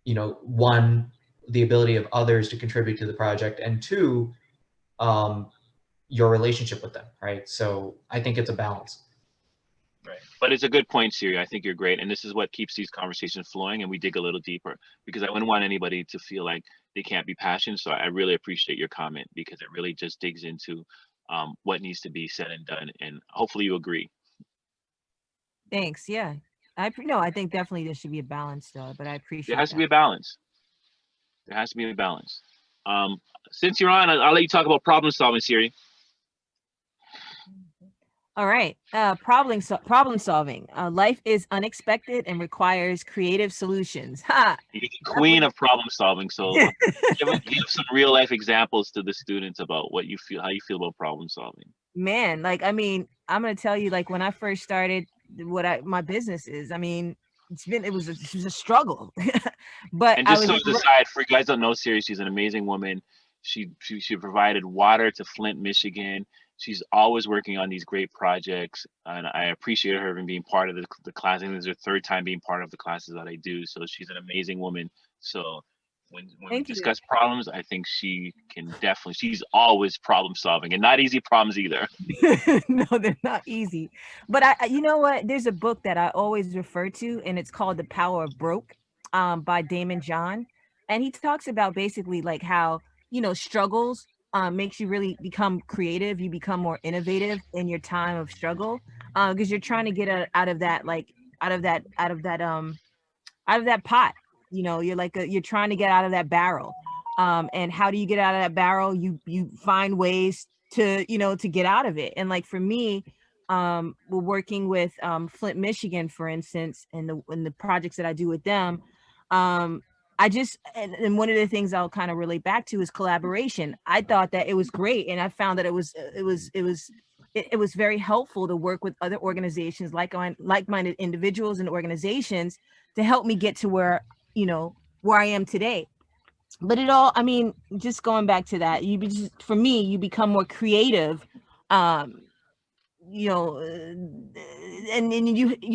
[SPEAKER 2] one, the ability of others to contribute to the project, and two, your relationship with them, right? So I think it's a balance.
[SPEAKER 1] Right. But it's a good point, Siri. I think you're great. And this is what keeps these conversations flowing, and we dig a little deeper, because I wouldn't want anybody to feel like they can't be passionate. So I really appreciate your comment, because it really just digs into what needs to be said and done. And hopefully you agree.
[SPEAKER 4] thanks. Yeah. I think definitely there should be a balance though, but I appreciate
[SPEAKER 1] There has to
[SPEAKER 4] that.
[SPEAKER 1] be a balance. There has to be a balance. Since you're on, I'll let you talk about problem solving, Siri.
[SPEAKER 4] All right. Problem solving. Life is unexpected and requires creative solutions. Ha!
[SPEAKER 1] You're the queen of problem solving. So give some real life examples to the students about how you feel about problem solving.
[SPEAKER 4] Man, like, I mean, I'm gonna tell you, like, when I first started my business is, I mean, it was a struggle. But
[SPEAKER 1] And
[SPEAKER 4] I
[SPEAKER 1] just
[SPEAKER 4] was
[SPEAKER 1] so as an aside, for you guys don't know, Siri, she's an amazing woman. She provided water to Flint, Michigan. She's always working on these great projects, and I appreciate her even being part of the class. I think this is her third time being part of the classes that I do. So she's an amazing woman. So when we
[SPEAKER 4] Thank you.
[SPEAKER 1] discuss problems, I think she can definitely. She's always problem solving, and not easy problems either.
[SPEAKER 4] No, they're not easy. But you know what? There's a book that I always refer to, and it's called The Power of Broke, by Damon John. And he talks about basically like how, struggles makes you really become creative. You become more innovative in your time of struggle, because you're trying to get out of that, like out of that pot. You're trying to get out of that barrel. And how do you get out of that barrel? You find ways to get out of it. And like for me, we're working with Flint, Michigan, for instance, and the projects that I do with them. And one of the things I'll kind of relate back to is collaboration. I thought that it was great, and I found that it was very helpful to work with other organizations, like-minded individuals and organizations, to help me get to where I am today. But just going back to that, for me, you become more creative, and you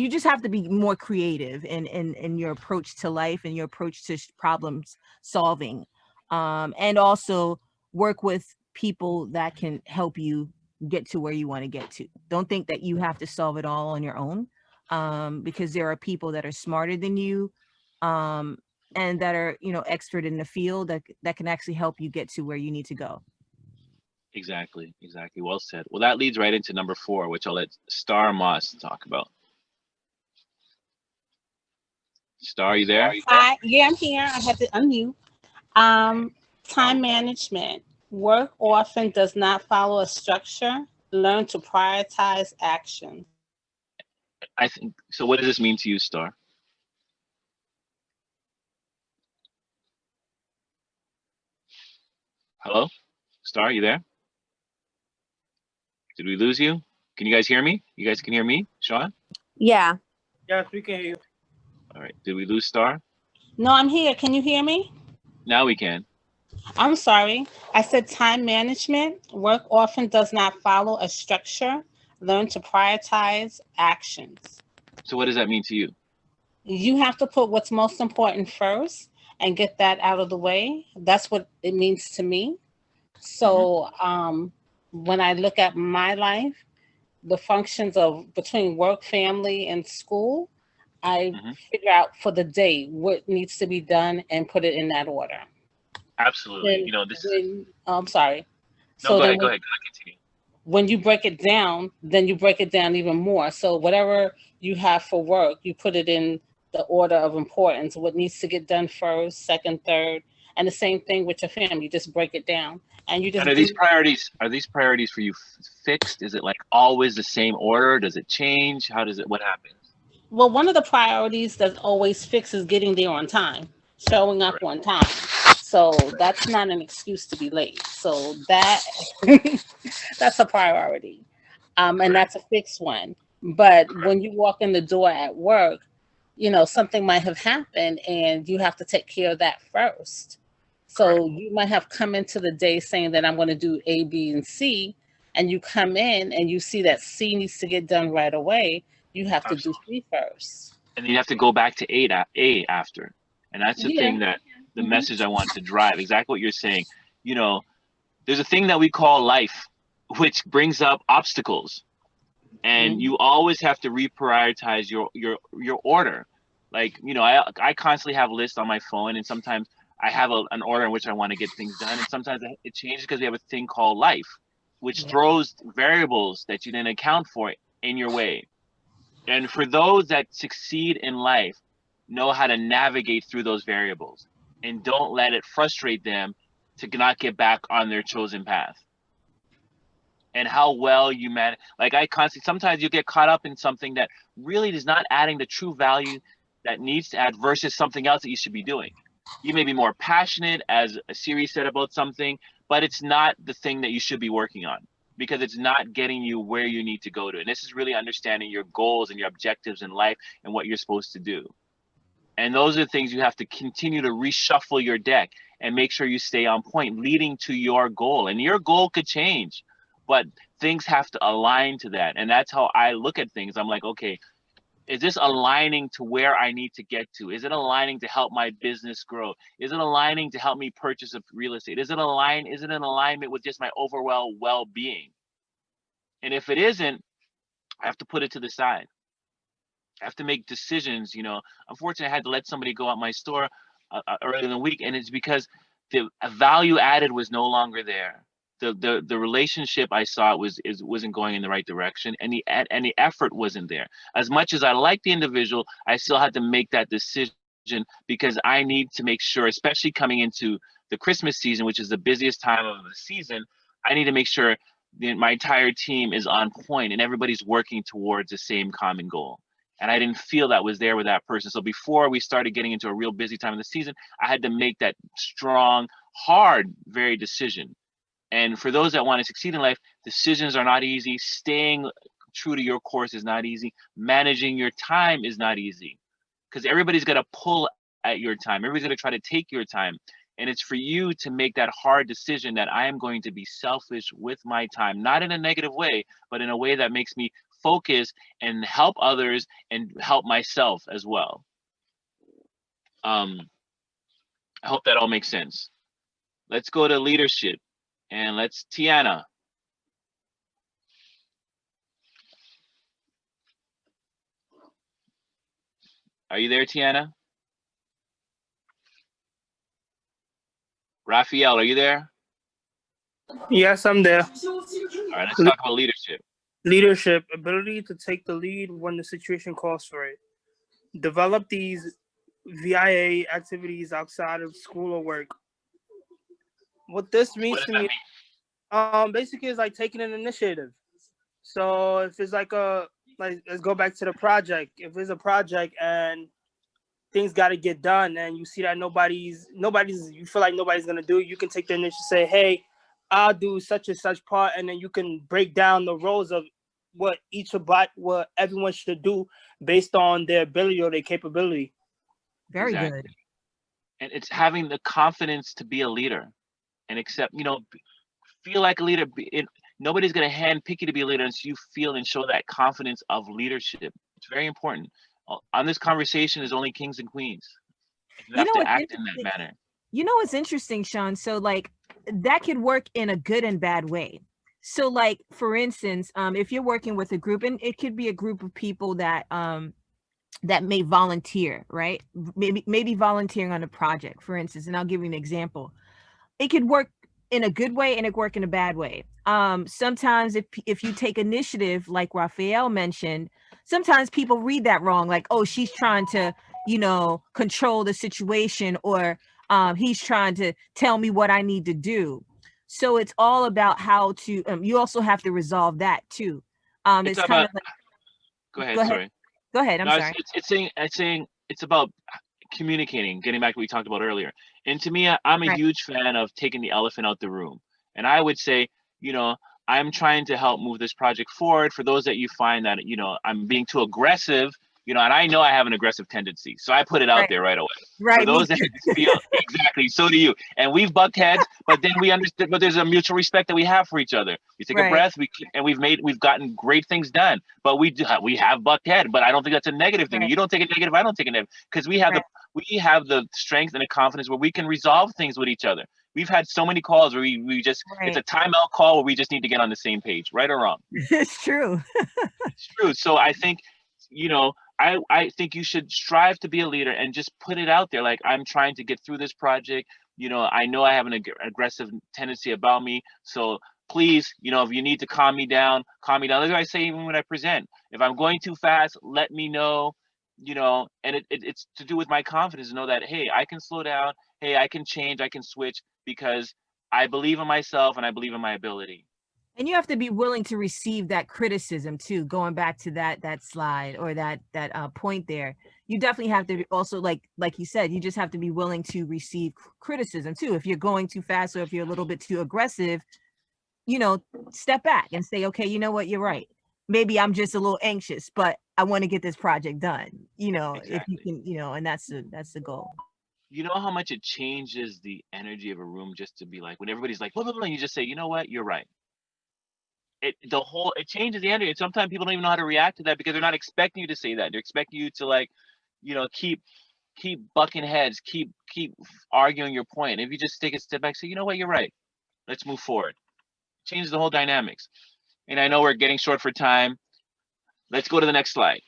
[SPEAKER 4] just have to be more creative in your approach to life and your approach to problems solving, and also work with people that can help you get to where you want to get to. Don't think that you have to solve it all on your own, because there are people that are smarter than you, and that are expert in the field that can actually help you get to where you need to go.
[SPEAKER 1] Exactly. Exactly. Well said. Well, that leads right into number 4, which I'll let Star Moss talk about. Star, you there?
[SPEAKER 8] Hi, yeah, I'm here. I had to unmute. Um, Time management. Work often does not follow a structure. Learn to prioritize action.
[SPEAKER 1] I think so. What does this mean to you, Star? Hello? Star, you there? Did we lose you? Can you guys hear me? You guys can hear me? Sean?
[SPEAKER 6] Yeah.
[SPEAKER 5] Yes, we can hear you.
[SPEAKER 1] All right. Did we lose Star?
[SPEAKER 8] No, I'm here. Can you hear me?
[SPEAKER 1] Now we can.
[SPEAKER 8] I'm sorry. I said time management. Work often does not follow a structure. Learn to prioritize actions.
[SPEAKER 1] So what does that mean to you?
[SPEAKER 8] You have to put what's most important first and get that out of the way. That's what it means to me. So when I look at my life, the functions of between work, family, and school, I figure out for the day what needs to be done and put it in that order.
[SPEAKER 1] Absolutely.
[SPEAKER 8] Then
[SPEAKER 1] You know, this
[SPEAKER 8] I'm sorry.
[SPEAKER 1] No,
[SPEAKER 8] So
[SPEAKER 1] go
[SPEAKER 8] then
[SPEAKER 1] ahead. Go ahead. Continue.
[SPEAKER 8] when you break it down, then you break it down even more. So whatever you have for work, you put it in the order of importance, what needs to get done first, second, third, and the same thing with your family. You just break it down and you just
[SPEAKER 1] And are these priorities for you fixed? Is it like always the same order? Does it change? What happens?
[SPEAKER 8] Well, one of the priorities that's always fixed is getting there on time, showing up on time. So that's not an excuse to be late. So that that's a priority. And that's a fixed one. But when you walk in the door at work, you know, something might have happened and you have to take care of that first. So you might have come into the day saying that I'm going to do A, B, and C, and you come in and you see that C needs to get done right away. You have to do C first.
[SPEAKER 1] And you have to go back to A after. And that's the thing that the message I want to drive. Exactly what you're saying. You know, there's a thing that we call life, which brings up obstacles. And you always have to reprioritize your order. Like, you know, I constantly have lists on my phone, and sometimes I have an order in which I want to get things done, and sometimes it changes because we have a thing called life, which throws variables that you didn't account for in your way. And for those that succeed in life, know how to navigate through those variables and don't let it frustrate them to not get back on their chosen path. And how well you manage. Like I constantly, sometimes you get caught up in something that really is not adding the true value that needs to add versus something else that you should be doing. You may be more passionate, as a series said, about something, but it's not the thing that you should be working on because it's not getting you where you need to go to. And this is really understanding your goals and your objectives in life and what you're supposed to do. And those are the things you have to continue to reshuffle your deck and make sure you stay on point, leading to your goal. And your goal could change, but things have to align to that. And that's how I look at things. I'm like, okay, is this aligning to where I need to get to? Is it aligning to help my business grow? Is it aligning to help me purchase a real estate? Is it in alignment with just my overall well-being? And if it isn't, I have to put it to the side. I have to make decisions. You know, unfortunately, I had to let somebody go out my store earlier in the week, and it's because the value added was no longer there. The relationship I saw wasn't going in the right direction, and the effort wasn't there. As much as I like the individual, I still had to make that decision because I need to make sure, especially coming into the Christmas season, which is the busiest time of the season, I need to make sure my entire team is on point and everybody's working towards the same common goal. And I didn't feel that was there with that person. So before we started getting into a real busy time of the season, I had to make that strong, hard, very decision. And for those that want to succeed in life, decisions are not easy. Staying true to your course is not easy. Managing your time is not easy because everybody's going to pull at your time. Everybody's going to try to take your time. And it's for you to make that hard decision that I am going to be selfish with my time, not in a negative way, but in a way that makes me focus and help others and help myself as well. I hope that all makes sense. Let's go to leadership and let's Tiana. Are you there, Tiana? Raphael, are you there?
[SPEAKER 5] Yes, I'm there.
[SPEAKER 1] All right, let's talk about leadership.
[SPEAKER 5] Leadership, ability to take the lead when the situation calls for it. Develop these VIA activities outside of school or work. What this
[SPEAKER 1] What
[SPEAKER 5] means
[SPEAKER 1] does
[SPEAKER 5] to
[SPEAKER 1] that
[SPEAKER 5] me,
[SPEAKER 1] mean?
[SPEAKER 5] basically is like taking an initiative. So if it's like let's go back to the project. If it's a project and things got to get done, and you see that you feel like nobody's gonna do it, you can take the initiative, say, hey, I'll do such and such part, and then you can break down the roles of what everyone should do based on their ability or their capability.
[SPEAKER 4] Very
[SPEAKER 1] Exactly.
[SPEAKER 4] good.
[SPEAKER 1] And it's having the confidence to be a leader and accept, feel like a leader. Nobody's going to handpick you to be a leader unless you feel and show that confidence of leadership. It's very important. On this conversation is only kings and queens. You
[SPEAKER 4] You
[SPEAKER 1] have
[SPEAKER 4] know
[SPEAKER 1] to
[SPEAKER 4] what's
[SPEAKER 1] act in that
[SPEAKER 4] interesting?
[SPEAKER 1] manner.
[SPEAKER 4] You know what's interesting, Sean? So like that could work in a good and bad way. So like for instance, if you're working with a group, and it could be a group of people that that may volunteer, right? Maybe volunteering on a project, for instance, and I'll give you an example. It could work in a good way and it work in a bad way. Sometimes if you take initiative, like Raphael mentioned, sometimes people read that wrong, like, oh, she's trying to, control the situation, or he's trying to tell me what I need to do. So it's all about how to. You also have to resolve that too.
[SPEAKER 1] It's
[SPEAKER 4] It's kind
[SPEAKER 1] about.
[SPEAKER 4] of like.
[SPEAKER 1] Go ahead.
[SPEAKER 4] Go ahead.
[SPEAKER 1] Sorry.
[SPEAKER 4] Go ahead. I'm
[SPEAKER 1] No,
[SPEAKER 4] sorry.
[SPEAKER 1] it's saying it's about communicating, getting back to what we talked about earlier. And to me, I'm a
[SPEAKER 4] Right.
[SPEAKER 1] huge fan of taking the elephant out the room. And I would say, I'm trying to help move this project forward. For those that you find that, I'm being too aggressive, and I know I have an aggressive tendency. So I put it out
[SPEAKER 4] Right.
[SPEAKER 1] there right away. For
[SPEAKER 4] Right. Me
[SPEAKER 1] those that
[SPEAKER 4] too.
[SPEAKER 1] feel exactly, so do you. And we've bucked heads, but then we understood, but there's a mutual respect that we have for each other. We take a
[SPEAKER 4] Right.
[SPEAKER 1] breath, we've gotten great things done. But we have bucked head. But I don't think that's a negative thing.
[SPEAKER 4] Right.
[SPEAKER 1] You don't take it negative, I don't take it negative, because we have
[SPEAKER 4] Right.
[SPEAKER 1] the strength and the confidence where we can resolve things with each other. We've had so many calls where we just it's a
[SPEAKER 4] Right.
[SPEAKER 1] timeout call where we just need to get on the same page, right or wrong.
[SPEAKER 4] It's true.
[SPEAKER 1] It's true. So I think, I think you should strive to be a leader and just put it out there. Like, I'm trying to get through this project. I know I have an aggressive tendency about me. So please, if you need to calm me down, calm me down. That's what I say even when I present. If I'm going too fast, let me know. And it's to do with my confidence to know that, hey, I can slow down. Hey, I can change. I can switch, because I believe in myself and I believe in my ability.
[SPEAKER 4] And you have to be willing to receive that criticism too. Going back to that slide, or that point there, you definitely have to also, like you said, you just have to be willing to receive criticism too. If you're going too fast, or if you're a little bit too aggressive, step back and say, okay, you know what, you're right. Maybe I'm just a little anxious, but I want to get this project done. If you
[SPEAKER 1] Exactly.
[SPEAKER 4] can, and that's the goal.
[SPEAKER 1] You know how much it changes the energy of a room just to be like, when everybody's like, blah, blah, blah, and you just say, you know what, you're right. It changes the energy. And sometimes people don't even know how to react to that, because they're not expecting you to say that. They're expecting you to, like, keep bucking heads, keep arguing your point. If you just take a step back, say, you know what, you're right. Let's move forward. Changes the whole dynamics. And I know we're getting short for time. Let's go to the next slide.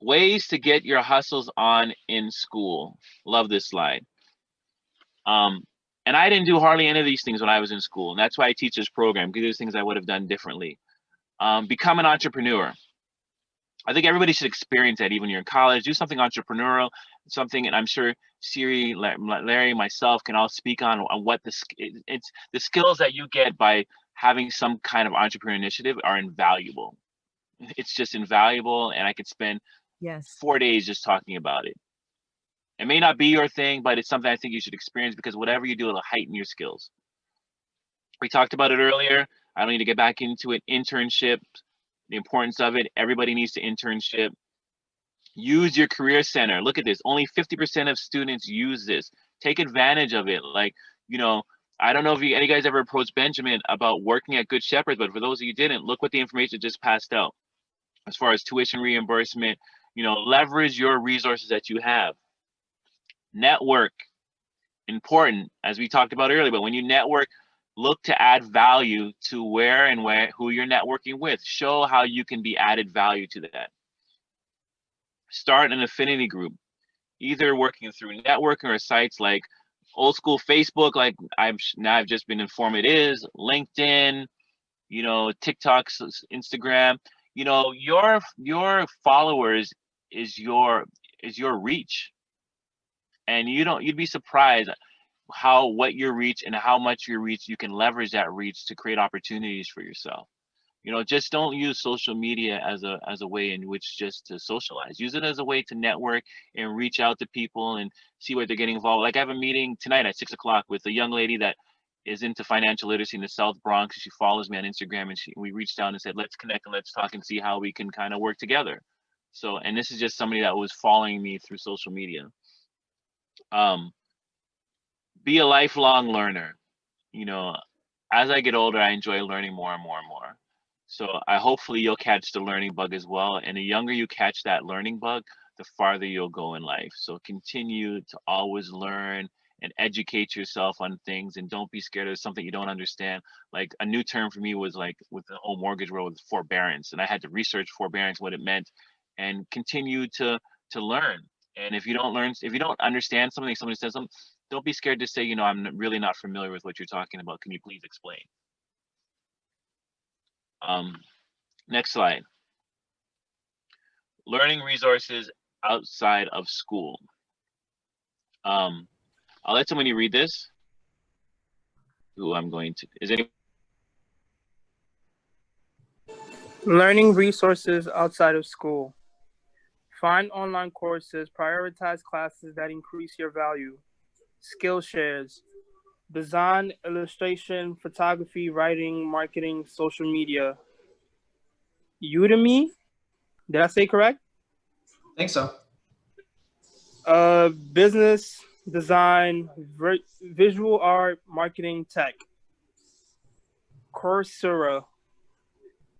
[SPEAKER 1] Ways to get your hustles on in school. Love this slide. And I didn't do hardly any of these things when I was in school. And that's why I teach this program, because there's things I would have done differently. Become an entrepreneur. I think everybody should experience that, even when you're in college. Do something entrepreneurial, something, and I'm sure Siri, Larry, myself can all speak on what it's the skills that you get by having some kind of entrepreneur initiative are invaluable. It's just invaluable, and I could spend
[SPEAKER 4] Yes.
[SPEAKER 1] 4 days just talking about it. It may not be your thing, but it's something I think you should experience, because whatever you do, it'll heighten your skills. We talked about it earlier. I don't need to get back into it. Internship, the importance of it. Everybody needs to internship. Use your career center. Look at this. Only 50% of students use this. Take advantage of it. Like, I don't know if any guys ever approached Benjamin about working at Good Shepherd, but for those of you who didn't, look what the information just passed out. As far as tuition reimbursement, leverage your resources that you have. Network, important, as we talked about earlier, but when you network, look to add value to who you're networking with. Show how you can be added value to that. Start an affinity group, either working through networking or sites like old school Facebook, like I've just been informed it is, LinkedIn, you know, TikTok, Instagram, you know, your followers is your reach. And you'd be surprised what your reach and how much your reach, you can leverage that reach to create opportunities for yourself. You know, just don't use social media as a way in which just to socialize. Use it as a way to network and reach out to people and see what they're getting involved. Like I have a meeting tonight at 6 o'clock with a young lady that is into financial literacy in the South Bronx. She follows me on Instagram, and we reached out and said, let's connect and let's talk and see how we can kind of work together. So, and this is just somebody that was following me through social media. Be a lifelong learner. You know, as I get older, I enjoy learning more and more and more. So hopefully you'll catch the learning bug as well. And the younger you catch that learning bug, the farther you'll go in life. So continue to always learn and educate yourself on things, and don't be scared of something you don't understand. Like a new term for me was like with the whole mortgage world, forbearance. And I had to research forbearance, what it meant, and continue to learn. And if you don't understand something, somebody says something, don't be scared to say, you know, I'm really not familiar with what you're talking about. Can you please explain? Next slide. Learning resources outside of school. I'll let somebody read this. Is any
[SPEAKER 5] Learning resources outside of school. Find online courses, prioritize classes that increase your value. Skillshares. Design, illustration, photography, writing, marketing, social media. Udemy. Did I say correct?
[SPEAKER 2] I think so.
[SPEAKER 5] Business, design, visual art, marketing, tech. Coursera.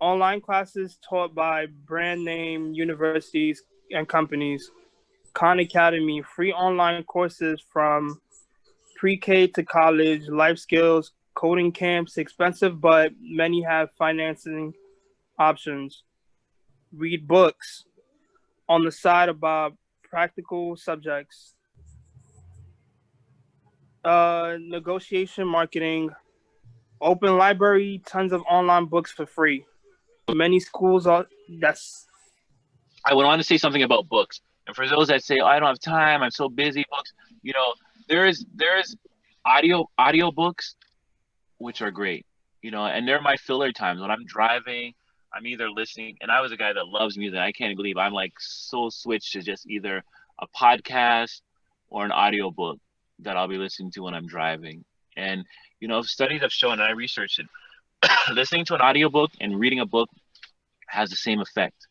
[SPEAKER 5] Online classes taught by brand name universities and companies. Khan Academy. Free online courses from pre-K to college, life skills, coding camps, expensive, but many have financing options. Read books on the side about practical subjects. Negotiation marketing. Open library, tons of online books for free. Many schools I
[SPEAKER 1] would want to say something about books. And for those that say, oh, I don't have time, I'm so busy, books, you know, there's audio books, which are great, you know, and they're my filler times. When I'm driving, I'm either listening, and I was a guy that loves music. I can't believe I'm like so switched to just either a podcast or an audio book that I'll be listening to when I'm driving. And, you know, studies have shown, and I researched it, listening to an audiobook and reading a book has the same effect.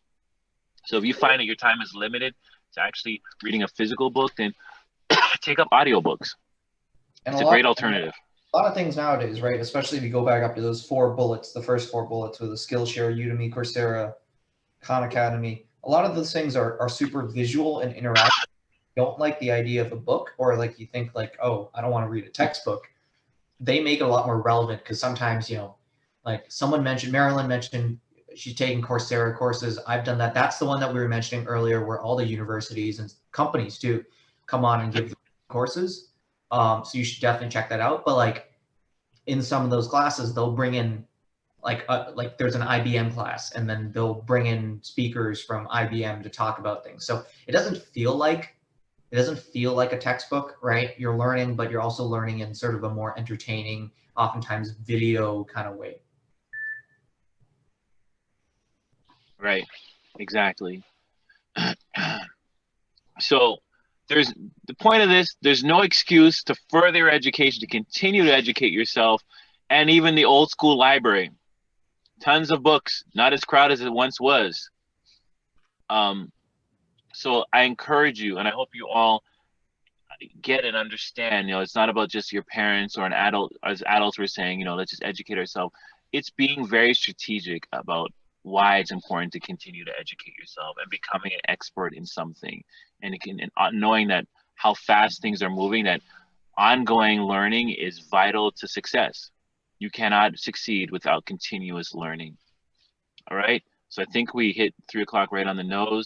[SPEAKER 1] So if you find that your time is limited to actually reading a physical book, then take up audiobooks.
[SPEAKER 2] And
[SPEAKER 1] it's a great alternative.
[SPEAKER 2] A lot of things nowadays, right? Especially if you go back up to those 4 bullets, the first 4 bullets with a Skillshare, Udemy, Coursera, Khan Academy. A lot of those things are super visual and interactive. You don't like the idea of a book, or like you think like, oh, I don't want to read a textbook. They make it a lot more relevant because sometimes, you know, like Marilyn mentioned, she's taking Coursera courses. I've done that. That's the one that we were mentioning earlier, where all the universities and companies too come on and give courses. So you should definitely check that out. But like in some of those classes, they'll bring in like there's an IBM class, and then they'll bring in speakers from IBM to talk about things. So it doesn't feel like a textbook, right? You're learning, but you're also learning in sort of a more entertaining, oftentimes video kind of way.
[SPEAKER 1] Right, exactly. So there's the point of this, there's no excuse to further your education, to continue to educate yourself, and even the old school library. Tons of books, not as crowded as it once was. So I encourage you, and I hope you all get and understand, you know, it's not about just your parents or an adult, as adults were saying, you know, let's just educate ourselves. It's being very strategic about why it's important to continue to educate yourself and becoming an expert in something, and knowing that how fast things are moving, that ongoing learning is vital to success. You cannot succeed without continuous learning. All right. So I think we hit 3 o'clock right on the nose.